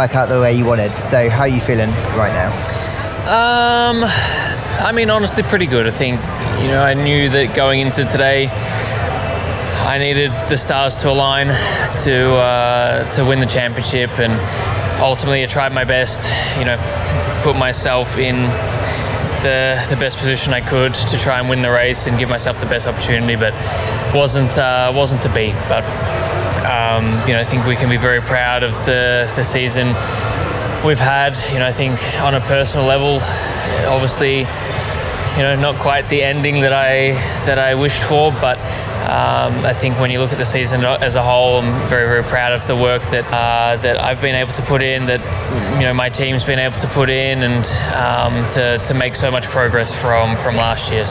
Work out the way you wanted. So how are you feeling right now? I mean, honestly, pretty good. I think, I knew that going into today, I needed the stars to align to win the championship, and ultimately I tried my best, put myself in the best position I could to try and win the race and give myself the best opportunity, but wasn't to be. But I think we can be very proud of the season we've had. I think on a personal level, obviously, not quite the ending that I wished for, but I think when you look at the season as a whole, I'm very, very proud of the work that I've been able to put in, that my team's been able to put in, and to make so much progress from last year.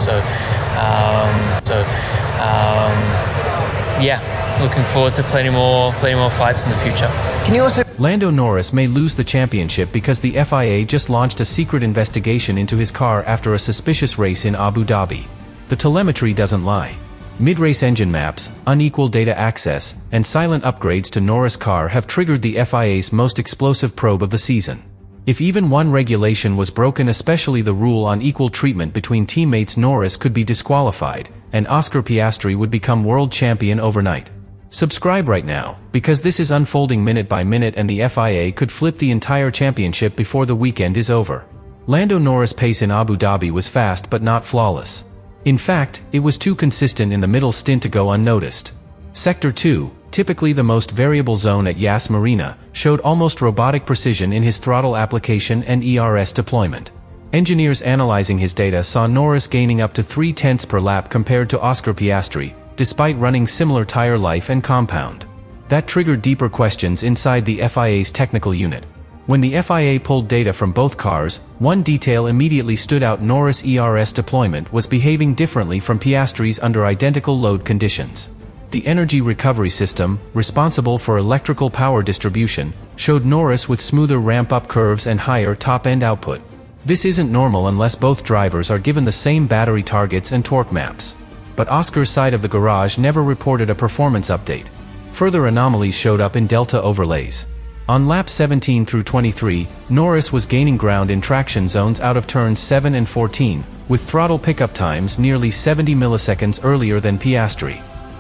Looking forward to plenty more fights in the future. Can you also... Lando Norris may lose the championship because the FIA just launched a secret investigation into his car after a suspicious race in Abu Dhabi. The telemetry doesn't lie. Mid-race engine maps, unequal data access, and silent upgrades to Norris' car have triggered the FIA's most explosive probe of the season. If even one regulation was broken, especially the rule on equal treatment between teammates, Norris could be disqualified, and Oscar Piastri would become world champion overnight. Subscribe right now, because this is unfolding minute by minute, and the FIA could flip the entire championship before the weekend is over. Lando Norris' pace in Abu Dhabi was fast but not flawless. In fact, it was too consistent in the middle stint to go unnoticed. Sector 2, typically the most variable zone at Yas Marina, showed almost robotic precision in his throttle application and ERS deployment. Engineers analyzing his data saw Norris gaining up to 0.3 per lap compared to Oscar Piastri, despite running similar tire life and compound. That triggered deeper questions inside the FIA's technical unit. When the FIA pulled data from both cars, one detail immediately stood out: Norris' ERS deployment was behaving differently from Piastri's under identical load conditions. The energy recovery system, responsible for electrical power distribution, showed Norris with smoother ramp-up curves and higher top-end output. This isn't normal unless both drivers are given the same battery targets and torque maps. But Oscar's side of the garage never reported a performance update. Further anomalies showed up in delta overlays. On laps 17 through 23, Norris was gaining ground in traction zones out of turns 7 and 14, with throttle pickup times nearly 70 milliseconds earlier than Piastri.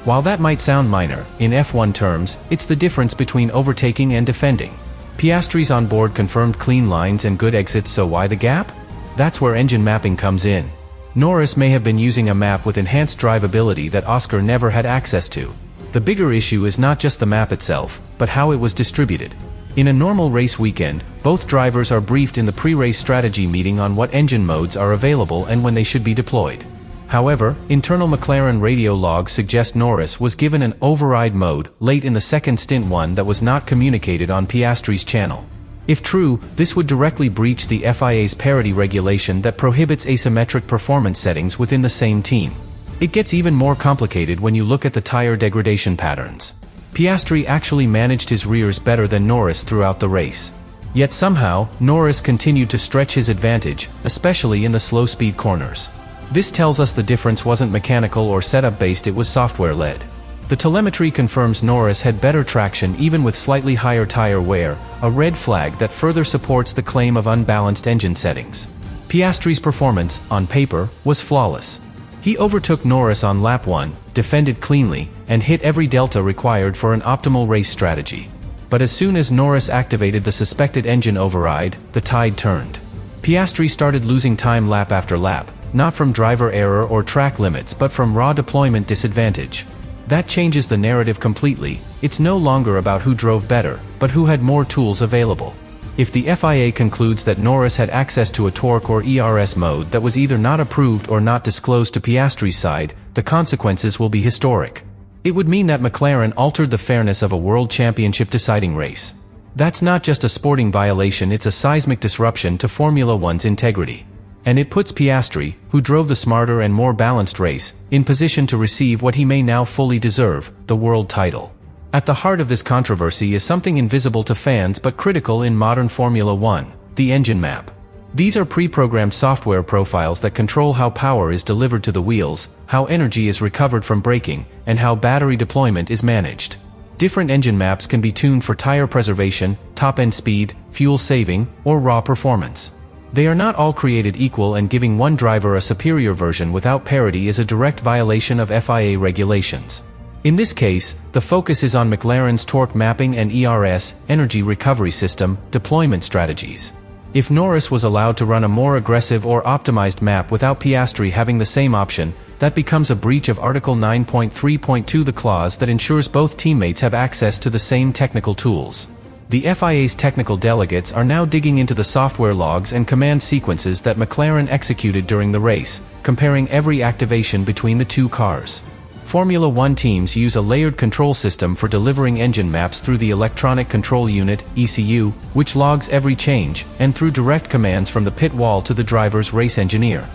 While that might sound minor, in F1 terms, it's the difference between overtaking and defending. Piastri's onboard confirmed clean lines and good exits, so why the gap? That's where engine mapping comes in. Norris may have been using a map with enhanced drivability that Oscar never had access to. The bigger issue is not just the map itself, but how it was distributed. In a normal race weekend, both drivers are briefed in the pre-race strategy meeting on what engine modes are available and when they should be deployed. However, internal McLaren radio logs suggest Norris was given an override mode late in the second stint, one that was not communicated on Piastri's channel. If true, this would directly breach the FIA's parity regulation that prohibits asymmetric performance settings within the same team. It gets even more complicated when you look at the tire degradation patterns. Piastri actually managed his rears better than Norris throughout the race. Yet somehow, Norris continued to stretch his advantage, especially in the slow-speed corners. This tells us the difference wasn't mechanical or setup-based, it was software-led. The telemetry confirms Norris had better traction even with slightly higher tire wear, a red flag that further supports the claim of unbalanced engine settings. Piastri's performance, on paper, was flawless. He overtook Norris on lap 1, defended cleanly, and hit every delta required for an optimal race strategy. But as soon as Norris activated the suspected engine override, the tide turned. Piastri started losing time lap after lap, not from driver error or track limits but from raw deployment disadvantage. That changes the narrative completely. It's no longer about who drove better, but who had more tools available. If the FIA concludes that Norris had access to a torque or ERS mode that was either not approved or not disclosed to Piastri's side, the consequences will be historic. It would mean that McLaren altered the fairness of a world championship deciding race. That's not just a sporting violation, it's a seismic disruption to Formula One's integrity. And it puts Piastri, who drove the smarter and more balanced race, in position to receive what he may now fully deserve, the world title. At the heart of this controversy is something invisible to fans but critical in modern Formula One: the engine map. These are pre-programmed software profiles that control how power is delivered to the wheels, how energy is recovered from braking, and how battery deployment is managed. Different engine maps can be tuned for tire preservation, top-end speed, fuel saving, or raw performance. They are not all created equal, and giving one driver a superior version without parity is a direct violation of FIA regulations. In this case, the focus is on McLaren's torque mapping and ERS, energy recovery system, deployment strategies. If Norris was allowed to run a more aggressive or optimized map without Piastri having the same option, that becomes a breach of Article 9.3.2, the clause that ensures both teammates have access to the same technical tools. The FIA's technical delegates are now digging into the software logs and command sequences that McLaren executed during the race, comparing every activation between the two cars. Formula One teams use a layered control system for delivering engine maps through the Electronic Control Unit, ECU, which logs every change, and through direct commands from the pit wall to the driver's race engineer.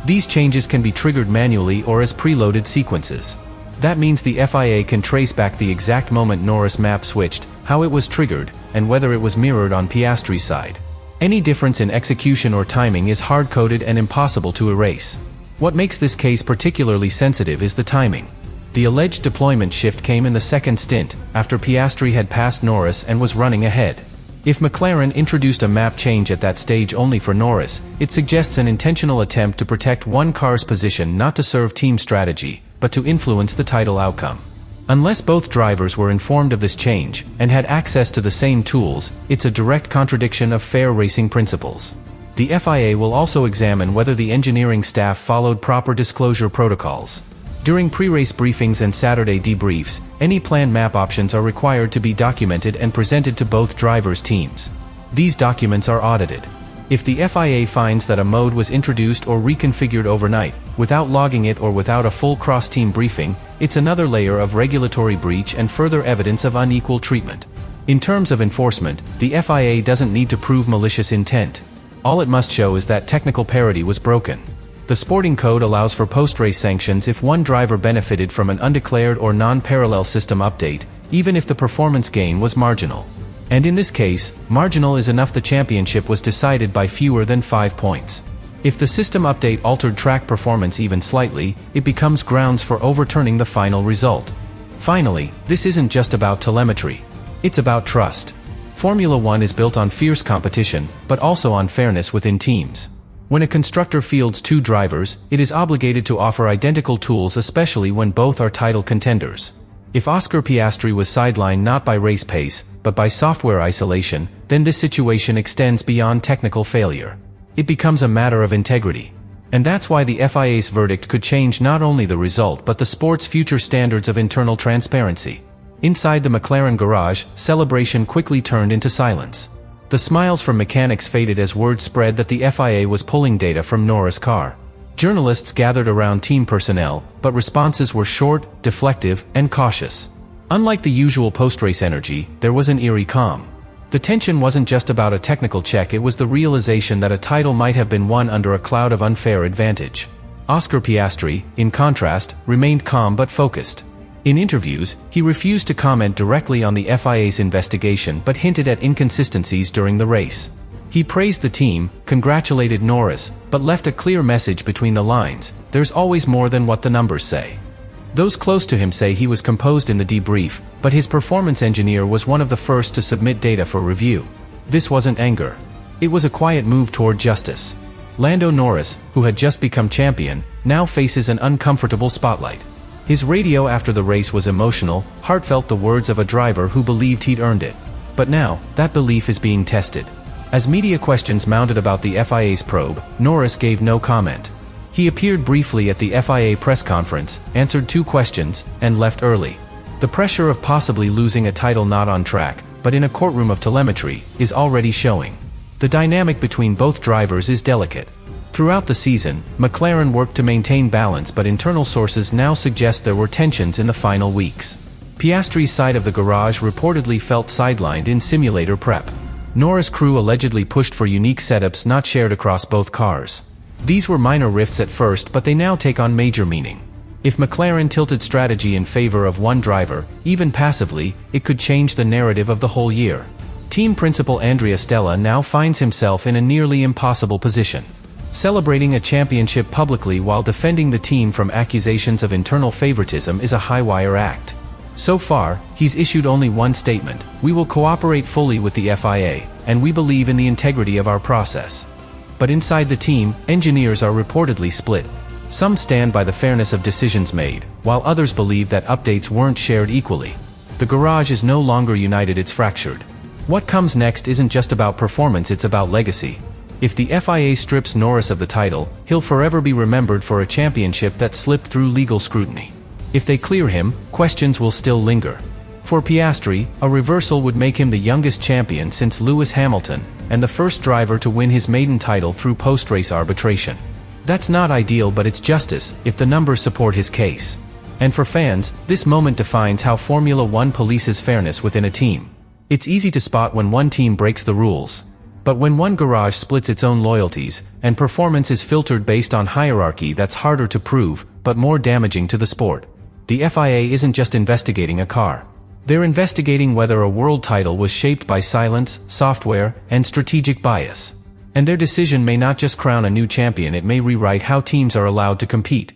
These changes can be triggered manually or as preloaded sequences. That means the FIA can trace back the exact moment Norris' map switched, how it was triggered, and whether it was mirrored on Piastri's side. Any difference in execution or timing is hard-coded and impossible to erase. What makes this case particularly sensitive is the timing. The alleged deployment shift came in the second stint, after Piastri had passed Norris and was running ahead. If McLaren introduced a map change at that stage only for Norris, it suggests an intentional attempt to protect one car's position, not to serve team strategy, but to influence the title outcome. Unless both drivers were informed of this change, and had access to the same tools, it's a direct contradiction of fair racing principles. The FIA will also examine whether the engineering staff followed proper disclosure protocols. During pre-race briefings and Saturday debriefs, any planned map options are required to be documented and presented to both drivers' teams. These documents are audited. If the FIA finds that a mode was introduced or reconfigured overnight, without logging it or without a full cross-team briefing, it's another layer of regulatory breach and further evidence of unequal treatment. In terms of enforcement, the FIA doesn't need to prove malicious intent. All it must show is that technical parity was broken. The sporting code allows for post-race sanctions if one driver benefited from an undeclared or non-parallel system update, even if the performance gain was marginal. And in this case, marginal is enough. The championship was decided by fewer than 5 points. If the system update altered track performance even slightly, it becomes grounds for overturning the final result. Finally, this isn't just about telemetry. It's about trust. Formula One is built on fierce competition, but also on fairness within teams. When a constructor fields two drivers, it is obligated to offer identical tools, especially when both are title contenders. If Oscar Piastri was sidelined not by race pace, but by software isolation, then this situation extends beyond technical failure. It becomes a matter of integrity. And that's why the FIA's verdict could change not only the result but the sport's future standards of internal transparency. Inside the McLaren garage, celebration quickly turned into silence. The smiles from mechanics faded as word spread that the FIA was pulling data from Norris' car. Journalists gathered around team personnel, but responses were short, deflective, and cautious. Unlike the usual post-race energy, there was an eerie calm. The tension wasn't just about a technical check, it was the realization that a title might have been won under a cloud of unfair advantage. Oscar Piastri, in contrast, remained calm but focused. In interviews, he refused to comment directly on the FIA's investigation but hinted at inconsistencies during the race. He praised the team, congratulated Norris, but left a clear message between the lines: there's always more than what the numbers say. Those close to him say he was composed in the debrief, but his performance engineer was one of the first to submit data for review. This wasn't anger. It was a quiet move toward justice. Lando Norris, who had just become champion, now faces an uncomfortable spotlight. His radio after the race was emotional, heartfelt, the words of a driver who believed he'd earned it. But now, that belief is being tested. As media questions mounted about the FIA's probe, Norris gave no comment. He appeared briefly at the FIA press conference, answered 2 questions, and left early. The pressure of possibly losing a title not on track, but in a courtroom of telemetry, is already showing. The dynamic between both drivers is delicate. Throughout the season, McLaren worked to maintain balance, but internal sources now suggest there were tensions in the final weeks. Piastri's side of the garage reportedly felt sidelined in simulator prep. Norris' crew allegedly pushed for unique setups not shared across both cars. These were minor rifts at first, but they now take on major meaning. If McLaren tilted strategy in favor of one driver, even passively, it could change the narrative of the whole year. Team principal Andrea Stella now finds himself in a nearly impossible position. Celebrating a championship publicly while defending the team from accusations of internal favoritism is a high-wire act. So far, he's issued only one statement: "We will cooperate fully with the FIA, and we believe in the integrity of our process." But inside the team, engineers are reportedly split. Some stand by the fairness of decisions made, while others believe that updates weren't shared equally. The garage is no longer united, it's fractured. What comes next isn't just about performance, it's about legacy. If the FIA strips Norris of the title, he'll forever be remembered for a championship that slipped through legal scrutiny. If they clear him, questions will still linger. For Piastri, a reversal would make him the youngest champion since Lewis Hamilton, and the first driver to win his maiden title through post-race arbitration. That's not ideal, but it's justice, if the numbers support his case. And for fans, this moment defines how Formula One polices fairness within a team. It's easy to spot when one team breaks the rules. But when one garage splits its own loyalties, and performance is filtered based on hierarchy, that's harder to prove, but more damaging to the sport. The FIA isn't just investigating a car. They're investigating whether a world title was shaped by silence, software, and strategic bias. And their decision may not just crown a new champion, it may rewrite how teams are allowed to compete.